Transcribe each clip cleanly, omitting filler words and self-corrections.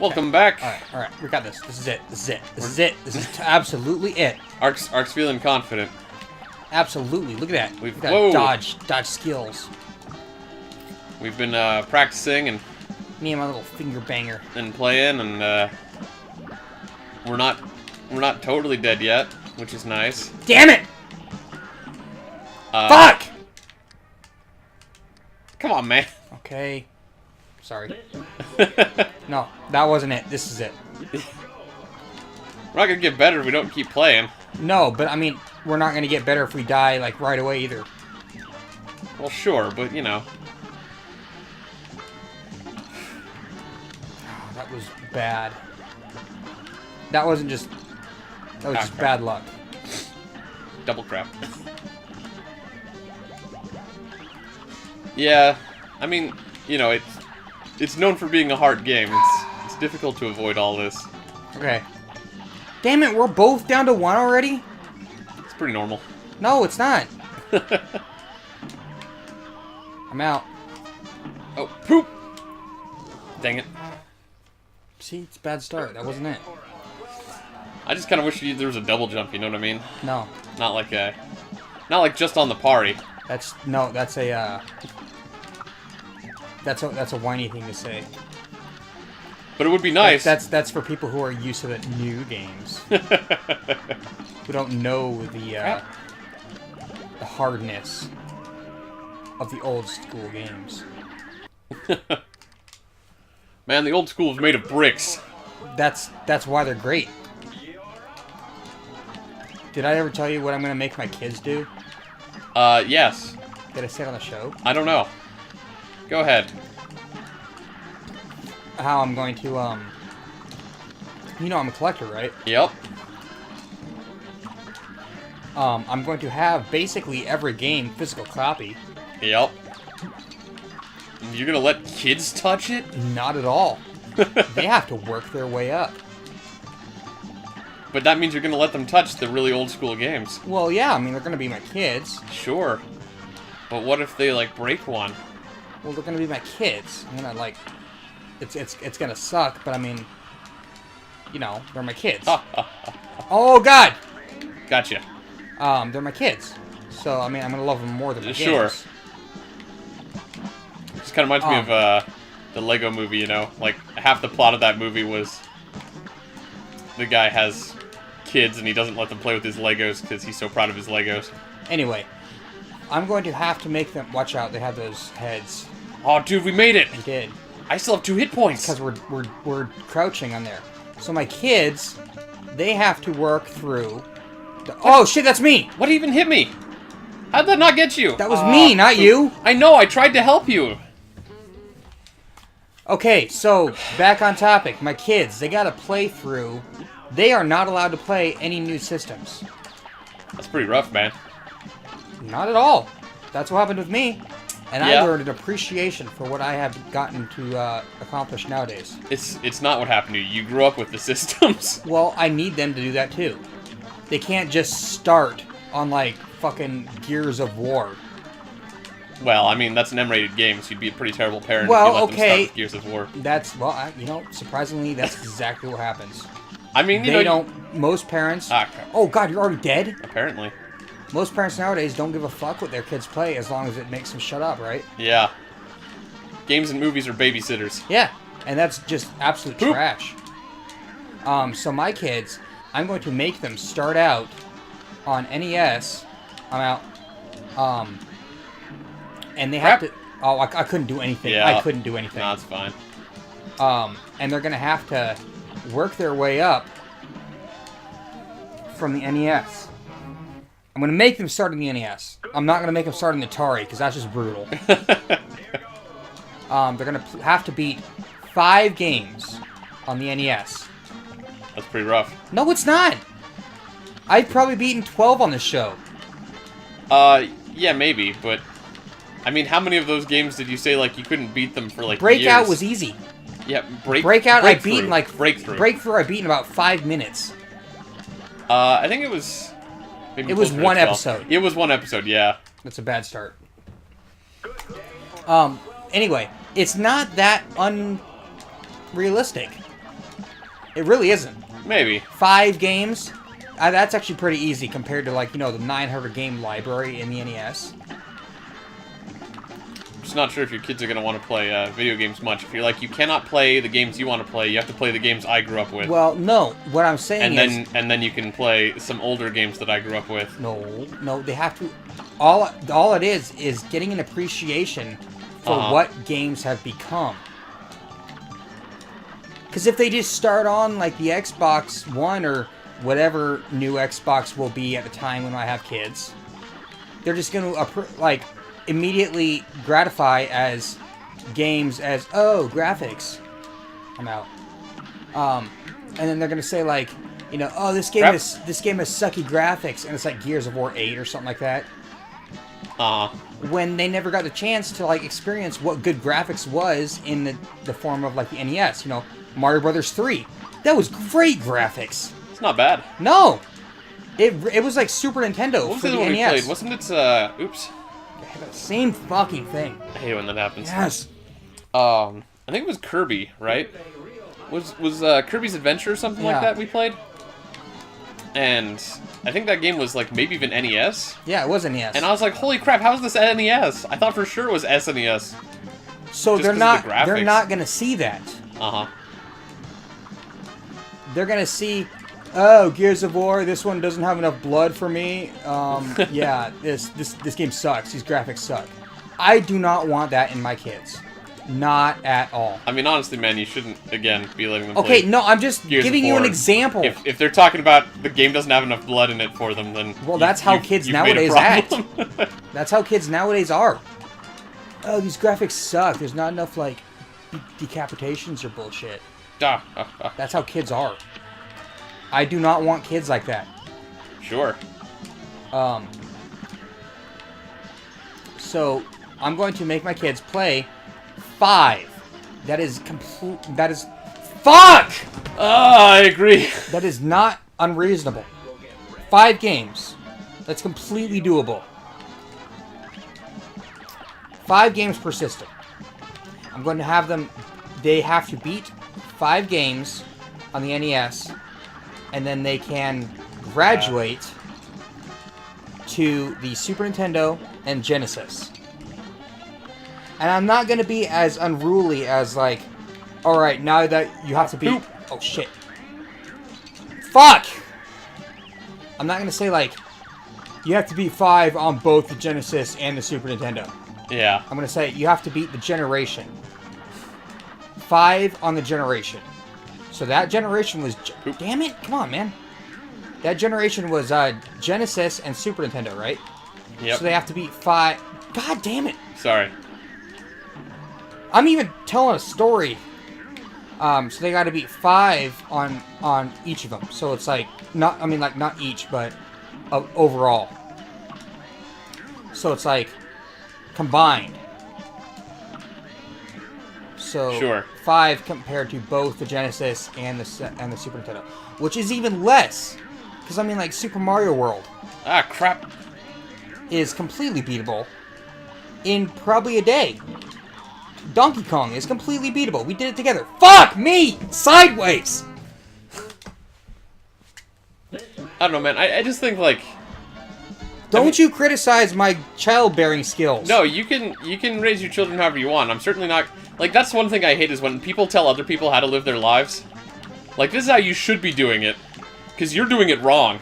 Welcome back. All right. We got this. This is it. This is absolutely it. Ark's feeling confident. Absolutely. Look at that. We've dodge skills. We've been practicing and Me and my little finger banger. playing, and we're not totally dead yet, which is nice. Damn it! Fuck! Come on, man. Okay. Sorry. No, that wasn't it. This is it. We're not gonna get better if we don't keep playing. No, but I mean, we're not gonna get better if we die like right away either. Well, sure, but you know. Oh, that was bad. That wasn't just. That was just bad luck. Double crap. Yeah, I mean, you know, it's known for being a hard game. It's difficult to avoid all this. Okay. Damn it, we're both down to 1 already? It's pretty normal. No, it's not. I'm out. Oh, poop! Dang it. See, it's a bad start. That wasn't it. I just kind of wish there was a double jump, you know what I mean? No. Not like just on the party. That's a whiny thing to say. But it would be nice. That's for people who are used to the new games. Who don't know the hardness of the old school games. Man, the old school is made of bricks. That's why they're great. Did I ever tell you what I'm gonna make my kids do? Yes. Did I say it on the show? I don't know. Go ahead. How I'm going to, you know I'm a collector, right? Yep. I'm going to have basically every game physical copy. Yep. You're gonna let kids touch it? Not at all. They have to work their way up. But that means you're gonna let them touch the really old school games. Well, yeah, I mean, they're gonna be my kids. Sure. But what if they, like, break one? Well, they're gonna be my kids. I'm gonna, like... It's gonna suck, but I mean... You know, they're my kids. Oh, God! Gotcha. They're my kids. So, I mean, I'm gonna love them more than my Sure. games. This kind of reminds me of, the Lego movie, you know? Like, half the plot of that movie was... The guy has kids and he doesn't let them play with his Legos because he's so proud of his Legos. Anyway, I'm going to have to make them... Watch out, they have those heads. Oh, dude, we made it! I did. I still have 2 hit points! Because we're crouching on there. So my kids, they have to work through... Oh, shit, that's me! What even hit me? How'd that not get you? That was me, not you! I know, I tried to help you! Okay, so, back on topic. My kids, they gotta play through... They are not allowed to play any new systems. That's pretty rough, man. Not at all. That's what happened with me. And Yeah. I learned an appreciation for what I have gotten to accomplish nowadays. It's not what happened to you. You grew up with the systems. Well, I need them to do that too. They can't just start on, like, fucking Gears of War. Well, I mean, that's an M-rated game, so you'd be a pretty terrible parent Well, if you let them start okay. with Gears of War. That's, well, you know, surprisingly, that's exactly what happens. I mean, you They know... don't, most parents... Ah, crap. Oh, God, you're already dead? Apparently. Most parents nowadays don't give a fuck what their kids play as long as it makes them shut up, right? Yeah. Games and movies are babysitters. Yeah, and that's just absolute Poop. trash. So my kids, I'm going to make them start out on NES. I'm out. And they have Crap. to... Oh, I couldn't do anything. Yeah. I couldn't do anything. No, it's fine. And they're going to have to work their way up from the NES. I'm going to make them start in the NES. I'm not going to make them start in the Atari, because that's just brutal. They're going to have to beat 5 games on the NES. That's pretty rough. No, it's not! I've probably beaten 12 on this show. Yeah, maybe, but... I mean, how many of those games did you say, like, you couldn't beat them for, like, Breakout years? was easy. Yeah, Breakout, I beat in, like... Breakthrough. Breakthrough, I beat in about 5 minutes. I think it was... Maybe It was closer to 1 12. episode. It was 1 episode, yeah. That's a bad start. Anyway, it's not that unrealistic. It really isn't. Maybe. 5 games? That's actually pretty easy compared to, like, you know, the 900 game library in the NES. I'm just not sure if your kids are going to want to play video games much. If you're like, you cannot play the games you want to play, you have to play the games I grew up with. Well, no. What I'm saying is... And then you can play some older games that I grew up with. No, they have to... All it is getting an appreciation for what games have become. Because if they just start on, like, the Xbox One or whatever new Xbox will be at the time when I have kids, they're just going to, like, immediately gratify as games as, oh, graphics. I'm out. And then they're going to say, like, you know, oh, this game has sucky graphics, and it's like Gears of War 8 or something like that. When they never got the chance to, like, experience what good graphics was in the form of, like, the NES. You know, Mario Brothers 3. That was great graphics. It's not bad. No! It was like Super Nintendo what was for the one NES. we played? Wasn't it, oops. Same fucking thing. I hate when that happens. Yes. I think it was Kirby, right? Was Kirby's Adventure or something like that we played? And I think that game was, like, maybe even NES. Yeah, it was NES. And I was like, holy crap, how is this NES? I thought for sure it was SNES. So they're not gonna see that. They're gonna see, oh, Gears of War, this one doesn't have enough blood for me. Yeah, this game sucks. These graphics suck. I do not want that in my kids. Not at all. I mean, honestly, man, you shouldn't, again, be letting them play. Okay, no, I'm just giving you an example. If they're talking about the game doesn't have enough blood in it for them, then well, that's how kids nowadays act. That's how kids nowadays are. Oh, these graphics suck. There's not enough, like, decapitations or bullshit. That's how kids are. I do not want kids like that. Sure. So, I'm going to make my kids play 5. That is fuck! I agree. That is not unreasonable. 5 games. That's completely doable. 5 games per system. I'm going to have them... They have to beat 5 games on the NES, and then they can graduate to the Super Nintendo and Genesis. And I'm not going to be as unruly as, like, alright, now that you have to beat... Oh, shit. Fuck! I'm not going to say, like, you have to beat 5 on both the Genesis and the Super Nintendo. Yeah. I'm going to say you have to beat the generation. 5 on the generation. So that generation was... Damn it! Come on, man. That generation was Genesis and Super Nintendo, right? Yep. So they have to beat 5... God damn it! Sorry. I'm even telling a story. So they got to beat 5 on each of them. So it's like... not. I mean, like, not each, but overall. So it's like... combined. So sure. 5 compared to both the Genesis and the Super Nintendo, which is even less, because I mean, like, Super Mario World. Ah, crap. Is completely beatable in probably a day. Donkey Kong is completely beatable. We did it together. Fuck me! Sideways! I don't know, man. I just think, like... Don't you criticize my childbearing skills. No, you can raise your children however you want. I'm certainly not... Like, that's one thing I hate is when people tell other people how to live their lives. Like, this is how you should be doing it. Because you're doing it wrong.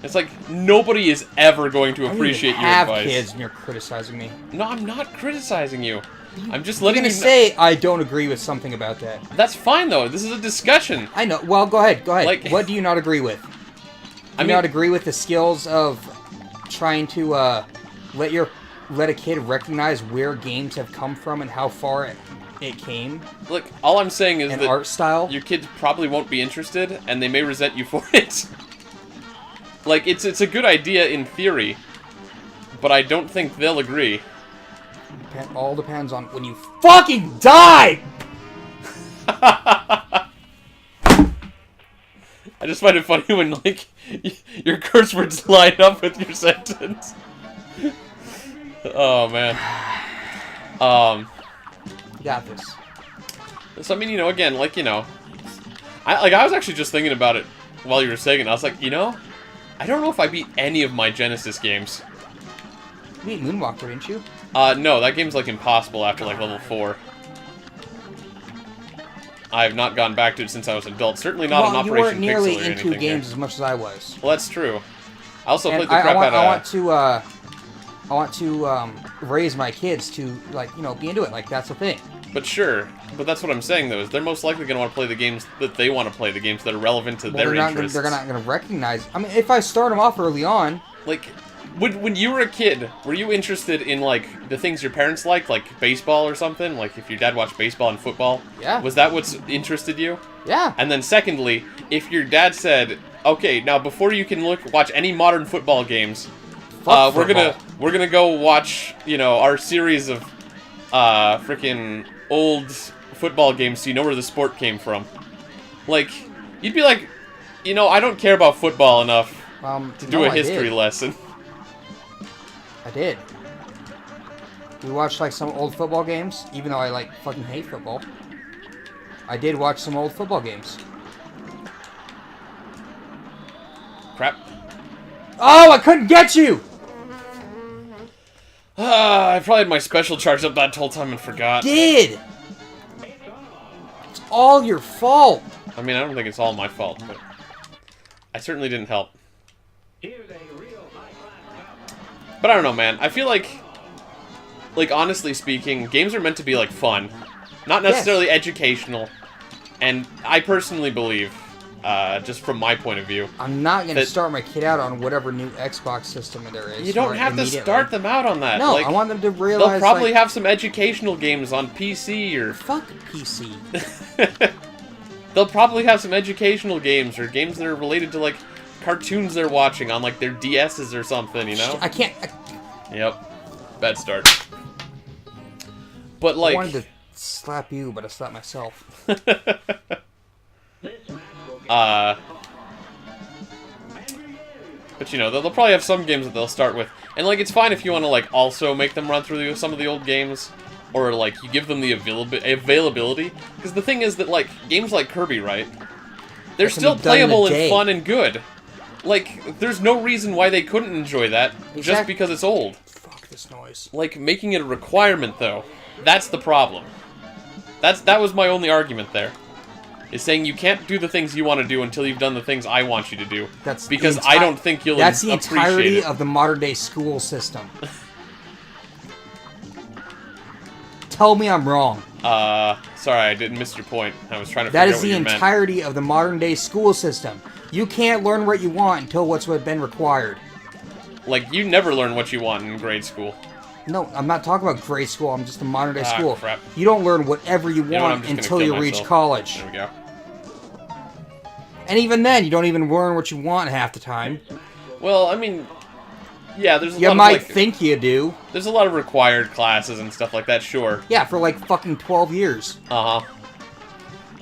It's like, nobody is ever going to appreciate your advice. I have kids and you're criticizing me. No, I'm not criticizing you. I'm just letting you know. You're gonna say I don't agree with something about that. That's fine, though. This is a discussion. I know. Well, go ahead. Go ahead. Like, what do you not agree with? Do you not agree with the skills of trying to let a kid recognize where games have come from and how far it came? Look, all I'm saying is that art style? Your kids probably won't be interested, and they may resent you for it. Like, it's a good idea in theory, but I don't think they'll agree. All depends on when you fucking die! I just find it funny when, like, your curse words line up with your sentence. Oh, man. You got this. So, I mean, you know, again, like, you know, I was actually just thinking about it while you were saying it. I was like, you know, I don't know if I beat any of my Genesis games. You beat Moonwalker, didn't you? No, that game's like impossible after like level 4. I have not gone back to it since I was an adult. Certainly not an you Operation weren't nearly Pixel or into anything games here. as much as I was. Well, that's true. I also And played the crap out of... I want to raise my kids to, like, you know, be into it. Like, that's the thing. But sure. But that's what I'm saying, though, is they're most likely going to want to play the games that they want to play, the games that are relevant to their interests. They're not going to recognize... I mean, if I start them off early on... Like, when you were a kid, were you interested in, like, the things your parents liked, like baseball or something? Like, if your dad watched baseball and football? Yeah. Was that what's interested you? Yeah. And then secondly, if your dad said, okay, now before you can watch any modern football games... we're gonna go watch, you know, our series of freaking old football games so you know where the sport came from. Like, you'd be like, you know, I don't care about football enough to do a history lesson. I did. We watched like some old football games, even though I like fucking hate football. I did watch some old football games. Crap. Oh, I couldn't get you! I probably had my special charged up that whole time and forgot. Did! It's all your fault. I mean, I don't think it's all my fault, but I certainly didn't help. But I don't know, man. I feel like honestly speaking, games are meant to be like fun, not necessarily educational. And I personally believe, just from my point of view, I'm not going to start my kid out on whatever new Xbox system there is. You don't have to start them out on that. No, like, I want them to realize... They'll probably have some educational games on PC or... Fuck PC. They'll probably have some educational games or games that are related to, like, cartoons they're watching on, like, their DSs or something, you know? I can't... Yep. Bad start. But, like... I wanted to slap you, but I slapped myself. But, you know, they'll probably have some games that they'll start with. And, like, it's fine if you want to, like, also make them run through some of the old games. Or, like, you give them the availability. Because the thing is that, like, games like Kirby, right? They're still playable and fun and good. Like, there's no reason why they couldn't enjoy that just because it's old. Fuck this noise. Like, making it a requirement, though, that's the problem. That was my only argument there. Is saying you can't do the things you want to do until you've done the things I want you to do. Because I don't think you'll appreciate it. That's the entirety of the modern-day school system. Tell me I'm wrong. Sorry, I didn't miss your point. I was trying to figure out what you meant. That is the entirety of the modern-day school system. You can't learn what you want until what's been required. Like, you never learn what you want in grade school. No, I'm not talking about grade school. I'm just a modern-day school. Crap. You don't learn whatever you want until you reach college. There we go. And even then, you don't even learn what you want half the time. Well, I mean, yeah, there's a lot You might think you do. There's a lot of required classes and stuff like that, sure. Yeah, for like fucking 12 years. Uh-huh.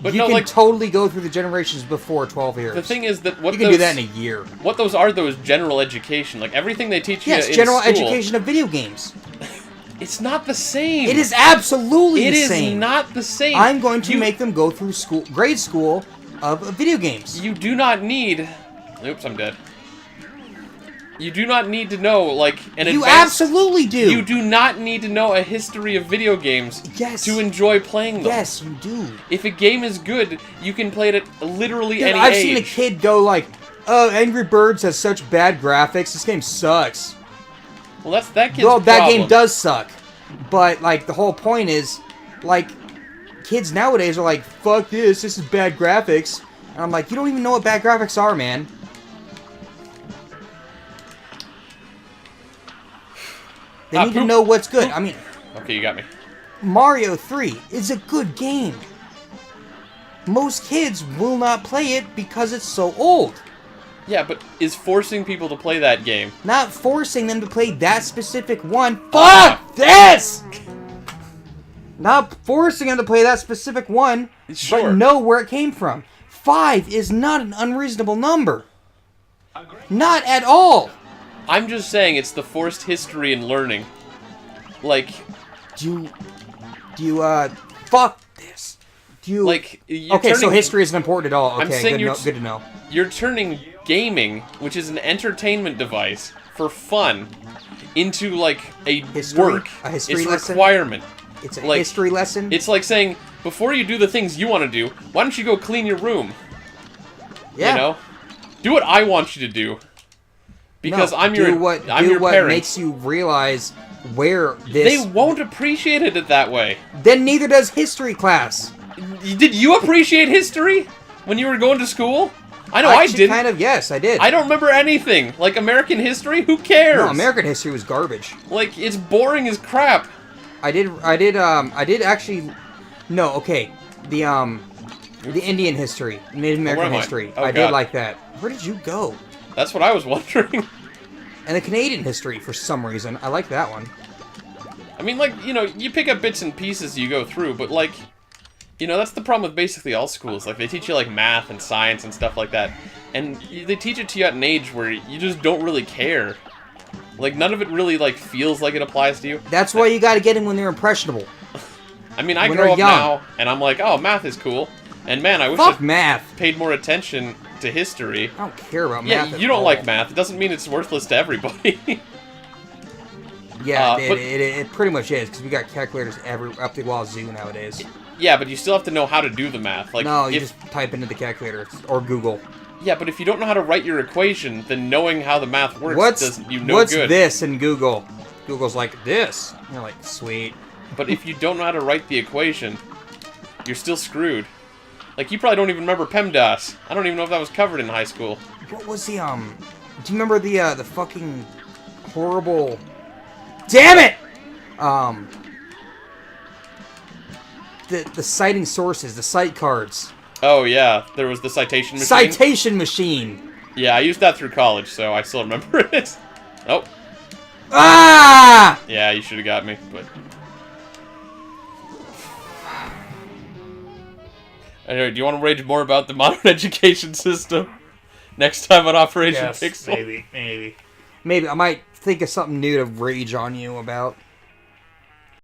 But you can totally go through the generations before 12 years. The thing is that you can do that in a year. What those are, though, is general education. Like, everything they teach you in school... Yes, general education of video games. It's not the same. It is absolutely the same. It is not the same. I'm going to make them go through grade school of video games. You do not need... Oops, I'm dead. You do not need to know, like, You absolutely do. You do not need to know a history of video games to enjoy playing them. Yes, you do. If a game is good, you can play it at literally any age. I've seen a kid go like, "Oh, Angry Birds has such bad graphics. This game sucks." Well, that's that kid's problem. Well, that game does suck. But, like, the whole point is, like, kids nowadays are like, "Fuck this. This is bad graphics." And I'm like, you don't even know what bad graphics are, man. They need to know what's good. I mean... Okay, you got me. Mario 3 is a good game. Most kids will not play it because it's so old. Yeah, but is forcing people to play that game... Not forcing them to play that specific one. Fuck this! Not forcing them to play that specific one, but know where it came from. 5 is not an unreasonable number. Not at all. I'm just saying it's the forced history and learning. Like... Fuck this. Like, okay, so history isn't important at all. I'm Okay, saying good to know. You're turning gaming, which is an entertainment device for fun, into like a work. A history it's lesson? requirement. It's a like, history lesson? It's like saying, before you do the things you want to do, why don't you go clean your room? Yeah. You know? Do what I want you to do. Because I'm your parent. Do what makes you realize where this... They won't appreciate it that way. Then neither does history class. Did you appreciate history when you were going to school? I know I didn't. Kind of, yes, I did. I don't remember anything. Like, American history? Who cares? No, American history was garbage. Like, it's boring as crap. I did actually... No, okay. The Indian history, Native American history. I did like that. Where did you go? That's what I was wondering. And the Canadian history, for some reason. I like that one. I mean, like, you know, you pick up bits and pieces you go through, but, like, you know, that's the problem with basically all schools. Like, they teach you, like, math and science and stuff like that. And they teach it to you at an age where you just don't really care. Like, none of it really, like, feels like it applies to you. That's why you gotta get them when they're impressionable. I mean, I grow up now, and I'm like, oh, math is cool. And, man, I wish I math. paid more attention to history. I don't care about math Yeah, you don't like math. It doesn't mean it's worthless to everybody. Yeah, it pretty much is, because we got calculators up the wazoo nowadays. Yeah, but you still have to know how to do the math. Like, no, you just type into the calculator, or Google. Yeah, but if you don't know how to write your equation, then knowing how the math works doesn't you no what's good. What's this in Google? Google's like, this. And you're like, sweet. But if you don't know how to write the equation, you're still screwed. Like, you probably don't even remember PEMDAS. I don't even know if that was covered in high school. What was the, do you remember the fucking horrible... Damn it! The citing sources, the cite cards. Oh, yeah. There was the citation machine. Citation machine! Yeah, I used that through college, so I still remember it. Oh. Ah! Yeah, you should have got me, but... Anyway, do you want to rage more about the modern education system? Next time on Operation Pixel? Maybe. Maybe I might think of something new to rage on you about.